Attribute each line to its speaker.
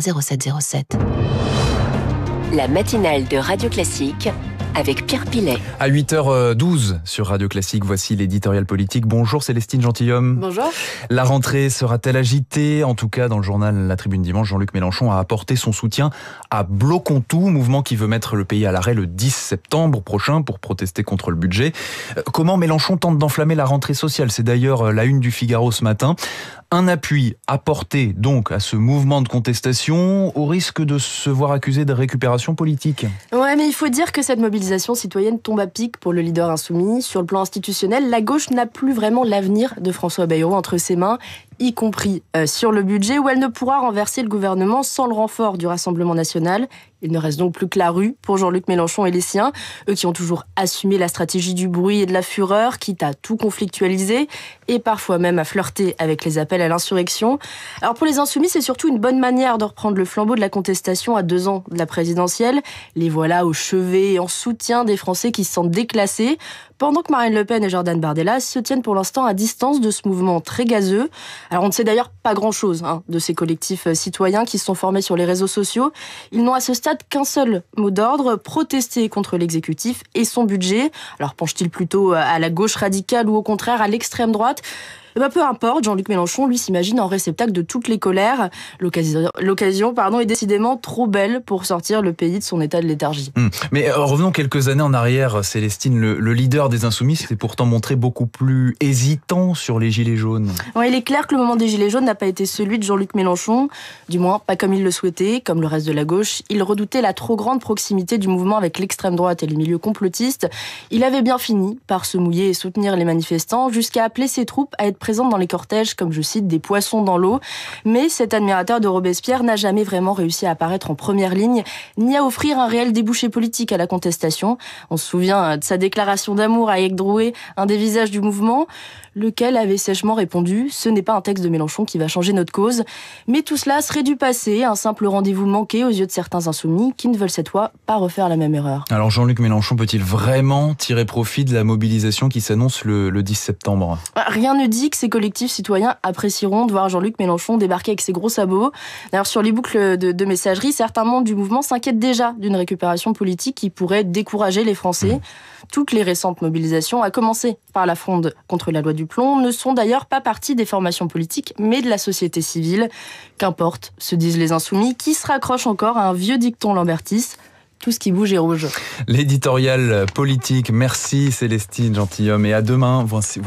Speaker 1: 03 07 07.
Speaker 2: La matinale de Radio Classique avec Pierre Pilet.
Speaker 3: À 8h12 sur Radio Classique, voici l'éditorial politique. Bonjour Célestine Gentilhomme.
Speaker 4: Bonjour.
Speaker 3: La rentrée sera-t-elle agitée ? En tout cas, dans le journal La Tribune dimanche, Jean-Luc Mélenchon a apporté son soutien à Bloquons tout, mouvement qui veut mettre le pays à l'arrêt le 10 septembre prochain pour protester contre le budget. Comment Mélenchon tente d'enflammer la rentrée sociale ? C'est d'ailleurs la une du Figaro ce matin. Un appui apporté donc à ce mouvement de contestation au risque de se voir accusé de récupération politique.
Speaker 4: Ouais, mais il faut dire que cette mobilisation citoyenne tombe à pic pour le leader insoumis. Sur le plan institutionnel, la gauche n'a plus vraiment l'avenir de François Bayrou entre ses mains, y compris sur le budget, où elle ne pourra renverser le gouvernement sans le renfort du Rassemblement national. Il ne reste donc plus que la rue pour Jean-Luc Mélenchon et les siens, eux qui ont toujours assumé la stratégie du bruit et de la fureur, quitte à tout conflictualiser et parfois même à flirter avec les appels à l'insurrection. Alors pour les insoumis, c'est surtout une bonne manière de reprendre le flambeau de la contestation à 2 ans de la présidentielle. Les voilà au chevet et en soutien des Français qui se sentent déclassés, pendant que Marine Le Pen et Jordan Bardella se tiennent pour l'instant à distance de ce mouvement très gazeux. Alors on ne sait d'ailleurs pas grand-chose de ces collectifs citoyens qui se sont formés sur les réseaux sociaux. Ils n'ont à ce stade qu'un seul mot d'ordre, protester contre l'exécutif et son budget. Alors penche-t-il plutôt à la gauche radicale ou au contraire à l'extrême droite ? Peu importe, Jean-Luc Mélenchon, lui, s'imagine en réceptacle de toutes les colères. L'occasion est décidément trop belle pour sortir le pays de son état de léthargie.
Speaker 3: Mais revenons quelques années en arrière, Célestine. Le leader des Insoumis s'est pourtant montré beaucoup plus hésitant sur les Gilets jaunes.
Speaker 4: Ouais, il est clair que le moment des Gilets jaunes n'a pas été celui de Jean-Luc Mélenchon, du moins pas comme il le souhaitait, comme le reste de la gauche. Il redoutait la trop grande proximité du mouvement avec l'extrême droite et les milieux complotistes. Il avait bien fini par se mouiller et soutenir les manifestants, jusqu'à appeler ses troupes à être présente dans les cortèges, comme je cite, des poissons dans l'eau. Mais cet admirateur de Robespierre n'a jamais vraiment réussi à apparaître en première ligne, ni à offrir un réel débouché politique à la contestation. On se souvient de sa déclaration d'amour à Éric Drouet, un des visages du mouvement, lequel avait sèchement répondu « Ce n'est pas un texte de Mélenchon qui va changer notre cause ». Mais tout cela serait du passé, un simple rendez-vous manqué aux yeux de certains insoumis qui ne veulent cette fois pas refaire la même erreur.
Speaker 3: Alors Jean-Luc Mélenchon peut-il vraiment tirer profit de la mobilisation qui s'annonce le 10 septembre ?
Speaker 4: Rien ne dit que ces collectifs citoyens apprécieront de voir Jean-Luc Mélenchon débarquer avec ses gros sabots. D'ailleurs, sur les boucles de messagerie, certains membres du mouvement s'inquiètent déjà d'une récupération politique qui pourrait décourager les Français. Toutes les récentes mobilisations, à commencer par la Fronde contre la loi du plomb, ne sont d'ailleurs pas partie des formations politiques, mais de la société civile. Qu'importe, se disent les insoumis, qui se raccrochent encore à un vieux dicton lambertis. Tout ce qui bouge est rouge.
Speaker 3: L'éditorial politique, merci Célestine Gentilhomme, et à demain, voici